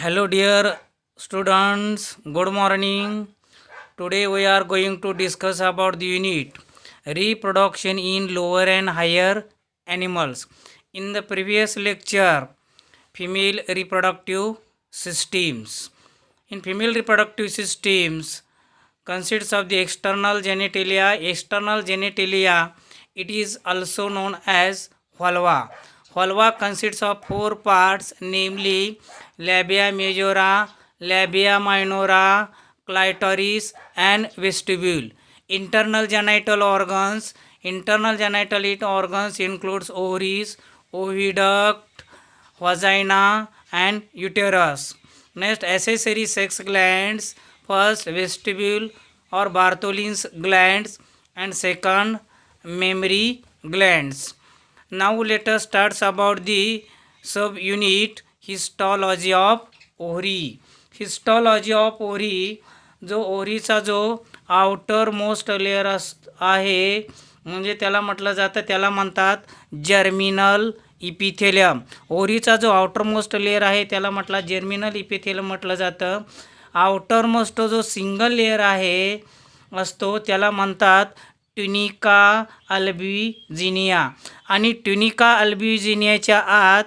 Hello, dear students. Good morning. Today we are going to discuss about the unit reproduction in lower and higher animals. In the previous lecture, female reproductive systems. In female reproductive systems, consists of the external genitalia. External genitalia, it is also known as vulva. Vulva consists of four parts, namely labia majora, labia minora, clitoris, and vestibule. Internal genital organs. Internal genital organs includes ovaries, oviduct, vagina, and uterus. Next, accessory sex glands. First, vestibule or Bartholin's glands, and second, mammary glands. Now let us start about the subunit histology of ovary. Histology of ovary, जो ओव्हरीचा जो outer most layer आहे, म्हणजे त्याला म्हटलं जातं, त्याला म्हणतात germinal epithelium. ओव्हरीचा जो आउटर मोस्ट लेअर आहे त्याला म्हटलं जर्मिनल इपिथेलियम म्हटलं जातं. आउटर मोस्ट जो सिंगल लेअर आहे असतो त्याला म्हणतात ट्युनिका अल्ब्युजिनिया. आणि ट्युनिका अल्ब्युजिनियाच्या आत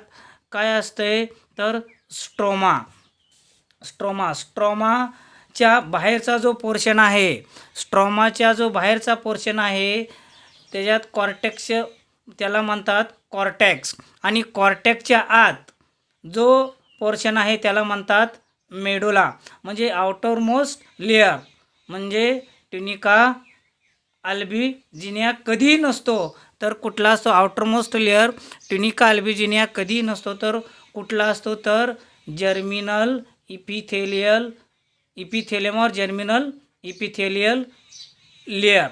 काय असते तर स्ट्रोमा. स्ट्रोमाच्या बाहेरचा जो पोर्शन आहे, स्ट्रोमाच्या जो बाहेरचा पोर्शन आहे त्याच्यात कॉर्टेक्स, त्याला म्हणतात कॉर्टेक्स. आणि कॉर्टेक्सच्या आत जो पोर्शन आहे त्याला म्हणतात मेडुला. म्हणजे आउटर मोस्ट लेअर म्हणजे ट्युनिका अल्ब्युजिनिया कधी नसतो तर कुठला असतो, आउटर मोस्ट लेअर ट्युनिका अल्ब्युजिनिया कधी नसतो तर कुठला असतो तर जर्मिनल इपिथेलियम और जर्मिनल इपिथेलियल लेअर.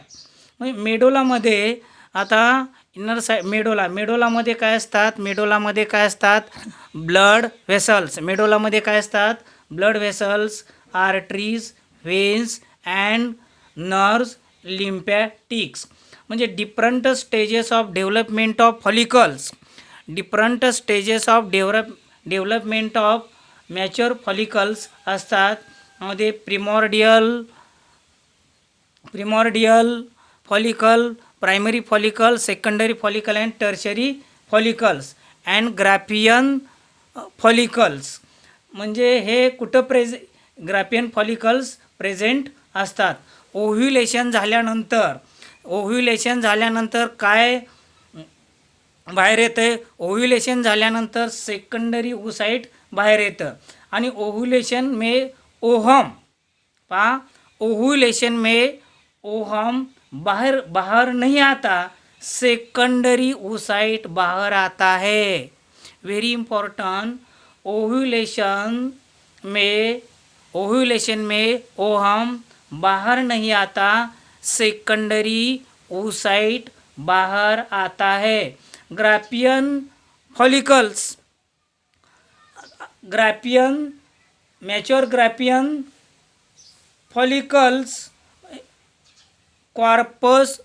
म्हणजे मेडोलामध्ये आता इनर साईड मेडोलामध्ये काय असतात, मेडोलामध्ये काय असतात ब्लड व्हेसल्स. मेडोलामध्ये काय असतात blood vessels, arteries, veins and nerves, lymphatics. म्हणजे different stages of development of follicles. Different stages of development of mature follicles असतात. मध्ये primordial follicle, primary follicle, secondary follicle and tertiary follicles and Graafian follicles. म्हणजे हे कुठं Graafian follicles present असतात. Ovulation झाल्यानंतर काय बाहेर येतं, ओव्ह्युलेशन झाल्यानंतर सेकंडरी ओसाइट बाहेर येतं. आणि ओव्ह्युलेशन में ओहम बाहर नहीं आता, सेकंडरी ओसाइट बाहर आता है. Very important. ओव्ह्युलेशन में ओहम बाहर नहीं आता, सेकंडरी ओसाइट बाहर आता है. मॅच्युअर ग्राफियन फॉलिकल्स, कॉर्पस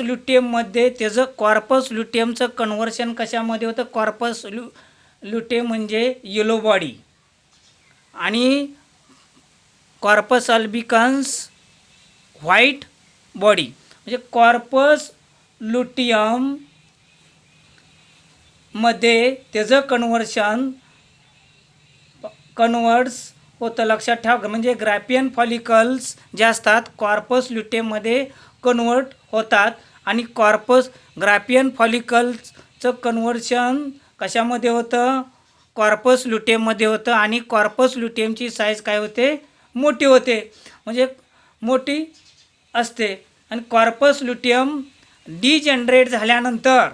लुटियममध्ये त्याचं कॉर्पस लुटियमचं कन्व्हर्शन कशामध्ये होतं, कॉर्पस लुटियम म्हणजे येलो बॉडी आणि कॉर्पस अल्बिकन्स व्हाईट बॉडी. म्हणजे कॉर्पस लुटियम मध्ये त्याचं कन्वर्ट्स होतं. लक्षात ठेवा. म्हणजे ग्राफियन फॉलिकल्स जे असतात कॉर्पस ल्युटियममध्ये कन्वर्ट होतात आणि ग्राफियन फॉलिकल्सचं कन्व्हर्शन कशामध्ये होतं, कॉर्पस ल्युटियममध्ये होतं. आणि कॉर्पस ल्युटियमची साईज काय होते, मोठी होते, म्हणजे मोठी असते. आणि कॉर्पस ल्युटियम डिजनरेट झाल्यानंतर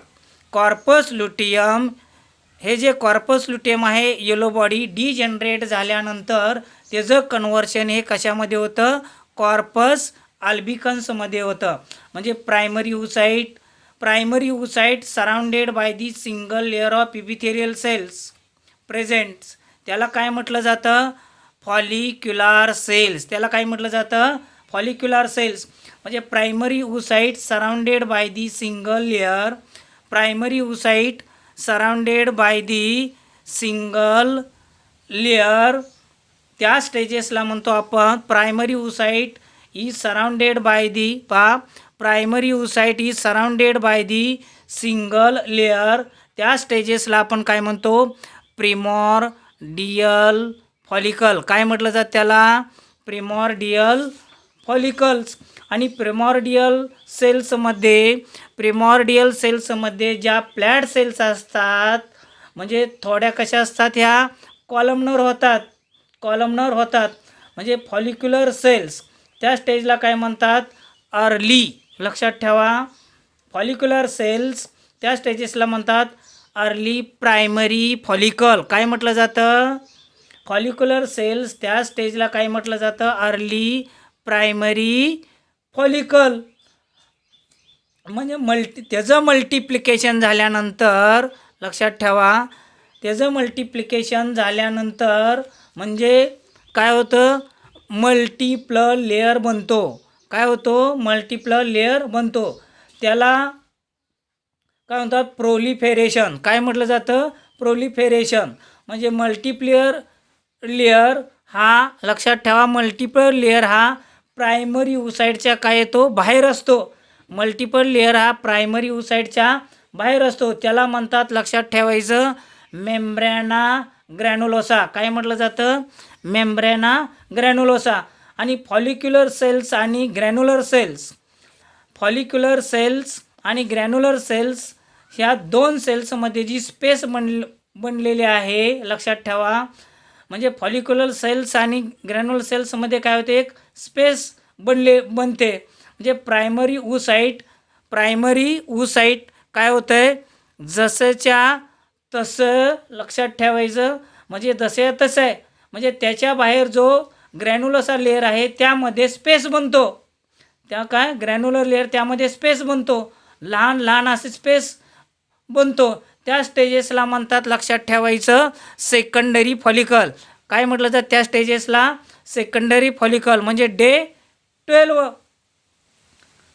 कॉर्पस ल्युटियम हे जे कॉर्पस ल्युटियम आहे येलो बॉडी डिजनरेट झाल्यानंतर त्याचं कन्व्हर्शन हे कशामध्ये होतं, कॉर्पस अल्बिकन्समध्ये होतं. म्हणजे primary oocyte surrounded by the single layer of epithelial cells presents. त्याला काय म्हटलं जातं, फॉलिक्युलार सेल्स. त्याला काय म्हटलं जातं, फॉलिक्युलार सेल्स. म्हणजे primary oocyte surrounded by the single layer, primary oocyte surrounded by the single layer त्या स्टेजेसला म्हणतो आपण primary oocyte is surrounded by the primary oocyte is surrounded by the single layer. त्या स्टेजेसला आपण काय म्हणतो प्रिमॉर्डियल फॉलिकल. काय म्हटलं जातं त्याला प्रिमॉर्डियल फॉलिकल्स. आणि प्रिमॉर्डियल सेल्समध्ये ज्या प्लॅड सेल्स असतात म्हणजे थोड्या कशा असतात ह्या कॉलमनर होतात म्हणजे फॉलिक्युलर सेल्स. त्या स्टेजला काय म्हणतात अर्ली. लक्षात ठेवा फॉलिक्युलर सेल्स त्या स्टेजेसला म्हणतात अर्ली प्रायमरी फॉलिकल. काय म्हटलं जातं फॉलिक्युलर सेल्स त्या स्टेजला काय म्हटलं जातं अर्ली प्रायमरी फॉलिकल. म्हणजे त्याचं मल्टिप्लिकेशन झाल्यानंतर लक्षात ठेवा त्याचं मल्टिप्लिकेशन झाल्यानंतर म्हणजे काय होतं मल्टिपल लेअर बनतो. काय होतो मल्टिपल लेअर बनतो. त्याला काय म्हणतात प्रोलिफेरेशन. काय म्हटलं जातं प्रोलिफेरेशन. म्हणजे मल्टिप्लेअर लेअर हा लक्षात ठेवा मल्टिपल लेअर हा प्रायमरी oocyteच्या काय येतो बाहेर असतो. मल्टिपल लेअर हा प्रायमरी oocyteच्या बाहेर असतो. त्याला म्हणतात लक्षात ठेवायचं मेम्ब्रेना ग्रॅन्युलोसा. काय म्हटलं जातं मेम्ब्रेना ग्रॅन्युलोसा. आणि फॉलिक्युलर सेल्स आणि ग्रॅन्युलर सेल्स ह्या दोन सेल्समध्ये जी स्पेस बनलेली आहे लक्षात ठेवा. म्हणजे फॉलिक्युलर सेल्स आणि ग्रॅन्युलर सेल्समध्ये काय होते एक स्पेस बनते. म्हणजे प्रायमरी oocyte काय होतं आहे जसंच्या तसं लक्षात ठेवायचं. म्हणजे जसे तसं आहे म्हणजे त्याच्या बाहेर जो ग्रॅन्युलोसा लेअर आहे त्यामध्ये स्पेस बनतो. त्या काय ग्रॅन्युलर लेअर त्यामध्ये स्पेस बनतो. लहान असे स्पेस बनतो. त्या स्टेजेसला म्हणतात लक्षात ठेवायचं सेकंडरी फॉलिकल. काय म्हटलं तर त्या स्टेजेसला सेकंडरी फॉलिकल. म्हणजे डे 12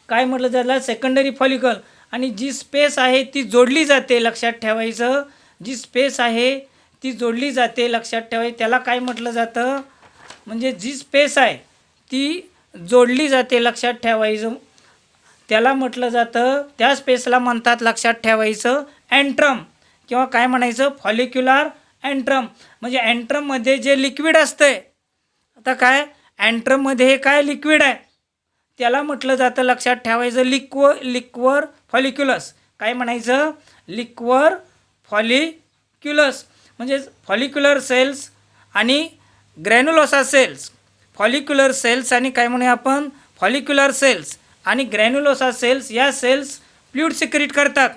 काय म्हटलं त्याला सेकंडरी फॉलिकल. आणि जी स्पेस आहे ती जोडली जाते लक्षात ठेवायचं. जी स्पेस आहे ती जोडली जाते लक्षात ठेवायचं. त्याला काय म्हटलं जातं म्हणजे जी स्पेस आहे ती जोडली जाते लक्षात ठेवायचं. त्याला म्हटलं जातं त्या स्पेसला म्हणतात लक्षात ठेवायचं अँट्रम किंवा काय म्हणायचं फॉलिक्युलर अँट्रम. म्हणजे अँट्रममध्ये जे लिक्विड असतं आता काय अँट्रममध्ये हे काय लिक्विड आहे त्याला म्हटलं जातं लक्षात ठेवायचं लिक्वर फॉलिक्युलस. काय म्हणायचं लिक्वर फॉलिक्युलस. म्हणजे फॉलिक्युलर सेल्स आणि ग्रॅन्युलोसा सेल्स. फॉलिक्युलर सेल्स आणि काय म्हणूया आपण फॉलिक्युलर सेल्स आणि ग्रॅन्युलोसा सेल्स या सेल्स फ्लुइड सिक्रीट करतात.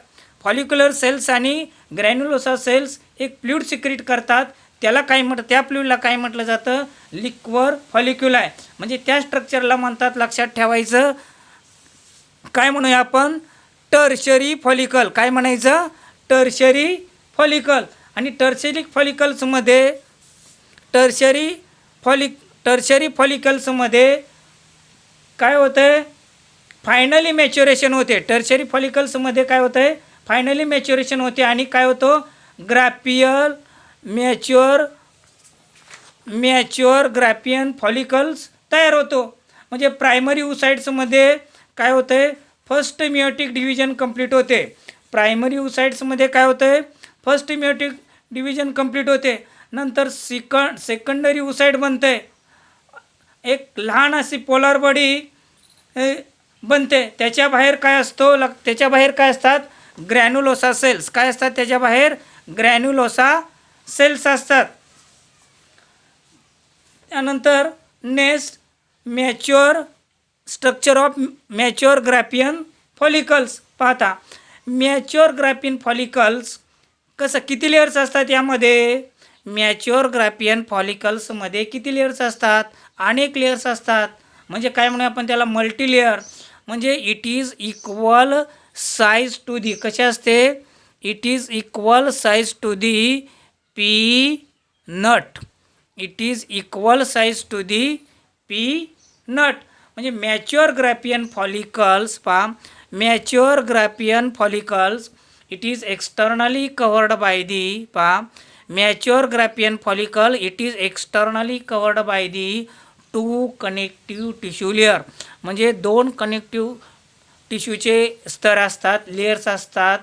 फॉलिक्युलर सेल्स आणि ग्रॅन्युलोसा सेल्स एक फ्लुइड सिक्रीट करतात. त्याला काय म्हणतात त्या फ्लुइडला काय म्हटलं जातं लिक्वर फॉलिक्युलाय. म्हणजे त्या स्ट्रक्चरला म्हणतात लक्षात ठेवायचं काय म्हणूया आपण टर्शरी फॉलिकल. काय म्हणायचं टर्शरी फॉलिकल. आणि टर्शरी फॉलिकल्समध्ये काय होतं आहे फायनली मॅच्युरेशन होते. टर्शरी फॉलिकल्समध्ये काय होतं आहे फायनली मॅच्युरेशन होते. आणि काय होतं ग्राफियल मॅच्युअर ग्राफियन फॉलिकल्स तयार होतो. म्हणजे प्रायमरी oocytesमध्ये काय होतं आहे फर्स्ट मियोटिक डिव्हिजन कंप्लीट होते. प्रायमरी oocytesमध्ये काय होतं आहे फर्स्ट मियोटिक डिव्हिजन कंप्लीट होते. नंतर सेकंडरी oocyte बनतं आहे. एक लहान अशी पोलार बॉडी बनते. त्याच्या बाहेर काय असतो त्याच्या बाहेर काय असतात ग्रॅन्युलोसा सेल्स. काय असतात त्याच्या बाहेर ग्रॅन्युलोसा सेल्स असतात. त्यानंतर next structure of mature Graafian follicles पाहता. मॅच्युअर ग्राफियन फॉलिकल्स कसं किती लेयर्स असतात यामध्ये मॅच्युअर ग्राफियन फॉलिकल्समध्ये किती लेयर्स असतात अनेक लेयर्स असतात. म्हणजे काय म्हणूया आपण त्याला मल्टी लेयर. म्हणजे it is equal size to the कसे असते it is equal size to the peanut. It is equal size to the peanut. म्हणजे mature Graafian follicles mature Graafian follicles it is externally covered by the mature Graafian follicle it is externally covered by the 2 connective tissue layer. म्हणजे 2 connective टिश्यूचे स्तर असतात, layers असतात.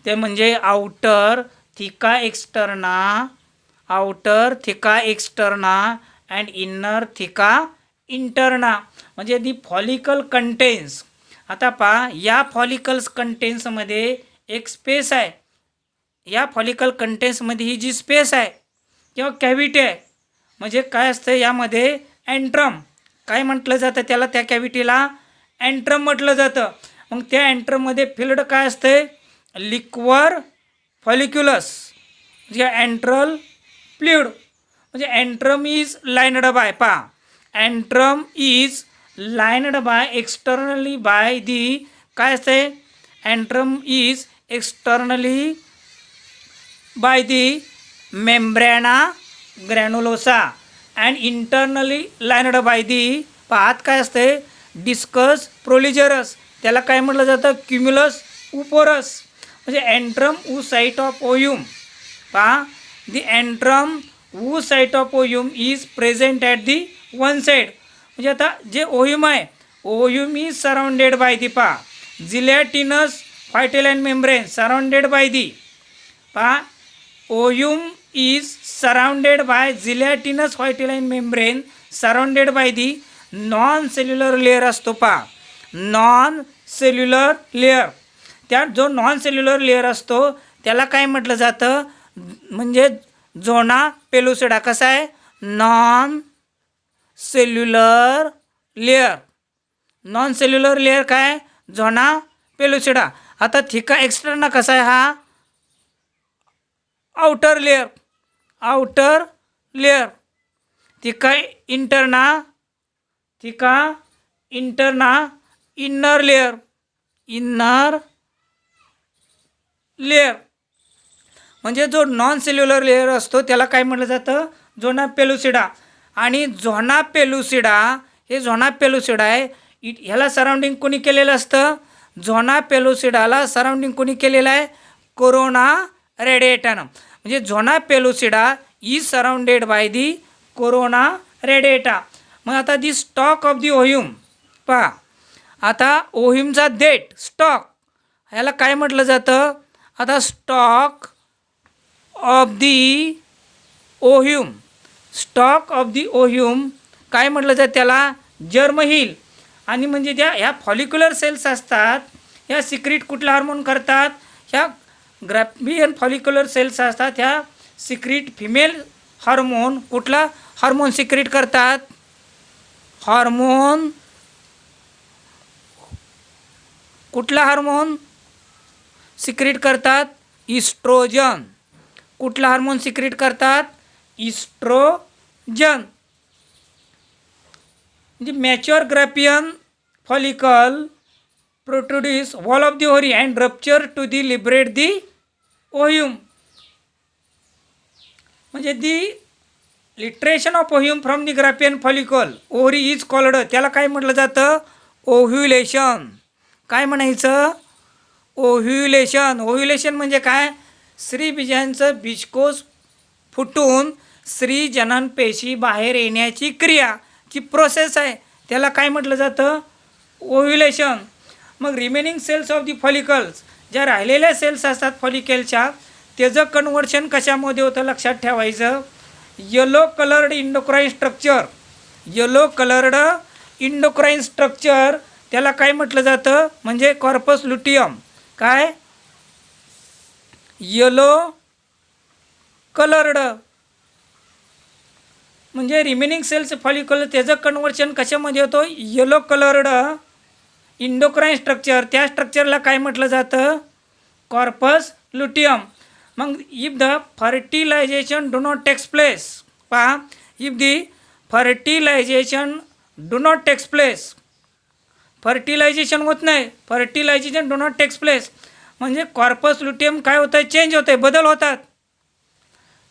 ते म्हणजे outer थिका externa and inner थिका इंटर्ना. म्हणजे दी फॉलिकल कंटेन्स. आता पहा, या फॉलिकल्स कंटेन्समध्ये एक स्पेस आहे. या फॉलिकल कंटेन्समध्ये ही जी स्पेस आहे किंवा कॅव्हिटी आहे, म्हणजे काय असतं यामध्ये एंट्रम. काय म्हटलं जातं त्याला, त्या कॅव्हिटीला एंट्रम म्हटलं जातं. मग त्या एंट्रममध्ये फिल्ड काय असते, लिक्वर फॉलिक्युलस म्हणजे एंट्रल फ्लुइड. म्हणजे एंट्रम इज लाइनड बाय, पहा antrum is lined by externally by the, काय असते, antrum is externally by the membrana granulosa and internally lined by the, पाहत काय असते, डिस्कस प्रोलिजरस. त्याला काय म्हटलं जातं, क्युम्युलस उपोरस. म्हणजे antrum uh site of ovum. पहा, the antrum uh site of ovum is present at the one side. म्हणजे आता जे ओह्यूम आहे, ovum is surrounded by the, पहा gelatinous vitelline membrane surrounded by the. पहा, ovum is surrounded by gelatinous vitelline membrane surrounded by the non cellular layer असतो. पहा non cellular layer. त्यात जो नॉन सेल्युलर लेअर असतो त्याला काय म्हटलं जातं, म्हणजे झोना पेलुसिडा. कसा आहे, non cellular layer. Non cellular layer काय, झोना पेलुसिडा. आता थिका एक्सटर्ना कसा आहे, हा आउटर लेअर. थिका इंटर्ना इन्नर लेअर. म्हणजे जो नॉन सेल्युलर लेअर असतो त्याला काय म्हटलं जातं, झोना पेलुसिडा. आणि झोना पेलुसिडा आहे, ह्याला सराउंडिंग कोणी केलेलं असतं, झोना पेलुसिडाला सराउंडिंग कोणी केलेलं आहे, कोरोना रेडिएटानं. म्हणजे zona pellucida is surrounded by the corona radiata. मग आता दी स्टॉक ऑफ दी ओह्यूम, पहा आता ओह्यूमचा देठ स्टॉक, ह्याला काय म्हटलं जातं, आता स्टॉक ऑफ दी ओह्यूम काय म्हटलं जातं त्याला, जर्म हिल. आणि म्हणजे ह्या फॉलिक्युलर सेल्स असतात, ह्या सिक्रीट कुठला हार्मोन करतात, ह्या ग्राफियन फॉलिक्युलर सेल्स असतात, ह्या सिक्रीट फिमेल हार्मोन. कुठला हार्मोन सिक्रीट करतात, कुठला हार्मोन सिक्रीट करतात, इस्ट्रोजन. कुठला हार्मोन सिक्रीट करतात, इस्ट्रोजन. म्हणजे mature Graafian follicle protrudes wall of the ovary and rupture to the liberate the ovum. म्हणजे the liberation of ovum from the Graafian follicle ovary is called, त्याला काय म्हटलं जातं, ovulation. काय म्हणायचं, ओव्ह्युलेशन म्हणजे काय, स्त्रीबीजांचं बीजकोश फुटून स्त्री जनन पेशी बाहेर येण्याची क्रिया, जी प्रोसेस आहे त्याला काय म्हटलं जातं, ओव्ह्युलेशन. मग remaining cells of the follicles, ज्या राहिलेल्या सेल्स असतात फॉलिकलच्या, त्याचं कन्व्हर्शन कशामध्ये होतं लक्षात ठेवायचं, येलो कलर्ड इंडोक्राईन स्ट्रक्चर त्याला काय म्हटलं जातं, म्हणजे कॉर्पस लुटियम. काय, येलो कलर्ड. म्हणजे रिमेनिंग सेल्स फॉलिकल त्याचं कन्व्हर्शन कशामध्ये होतं, येलो कलर्ड इंडोक्राईन स्ट्रक्चर. त्या स्ट्रक्चरला काय म्हटलं जातं, कॉर्पस लुटियम. मग if the fertilization do not takes place, पहा if the fertilization do not takes place, fertilization होत नाही, fertilization do not takes place म्हणजे कॉर्पस लुटियम काय होतं आहे, चेंज होतं आहे, बदल होतात.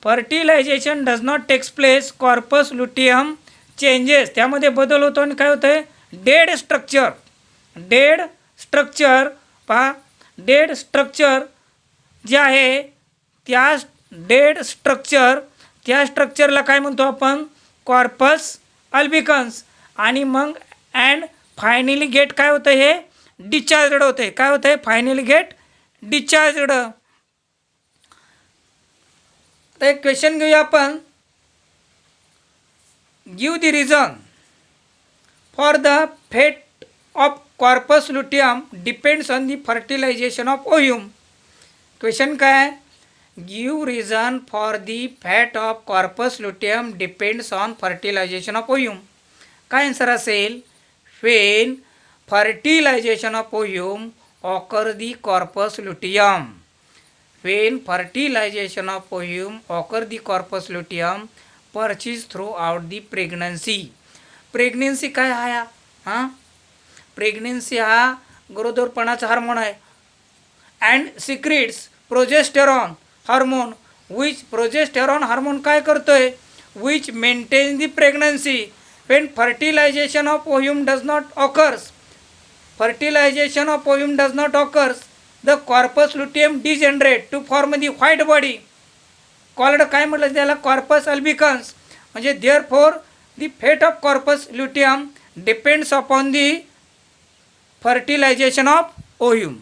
Fertilization does not takes place, corpus luteum changes, त्यामध्ये बदल होतो आणि काय होतं आहे, डेड स्ट्रक्चर. पहा डेड स्ट्रक्चर जे आहे त्या डेड स्ट्रक्चर, त्या स्ट्रक्चरला काय म्हणतो आपण? Corpus albicans. आणि मग अँड फायनली गेट काय होतं? हे डिस्चार्जड होते. काय होतं? Finally get discharged. तर एक क्वेश्चन घेऊया आपण. Give the reason for the fate of corpus luteum depends on the fertilization of ovum. Question काय? Give reason for the fat of corpus luteum depends on fertilization of ovum. काय answer असेल? When fertilization of ovum occur the corpus luteum. When fertilization of ovum occur the corpus luteum persists throughout the pregnancy. Pregnancy काय हा? हां, pregnancy हा गरोदरपणाचा hormone आहे. And secretes progesterone hormone, which progesterone hormone काय करतोय? Which maintains the pregnancy. When fertilization of ovum does not occurs, fertilization of ovum does not occur, the corpus luteum degenerate to form the white body called काय म्हटलं त्याला? Corpus albicans. म्हणजे therefore the fate of corpus luteum depends upon the fertilization of ovum.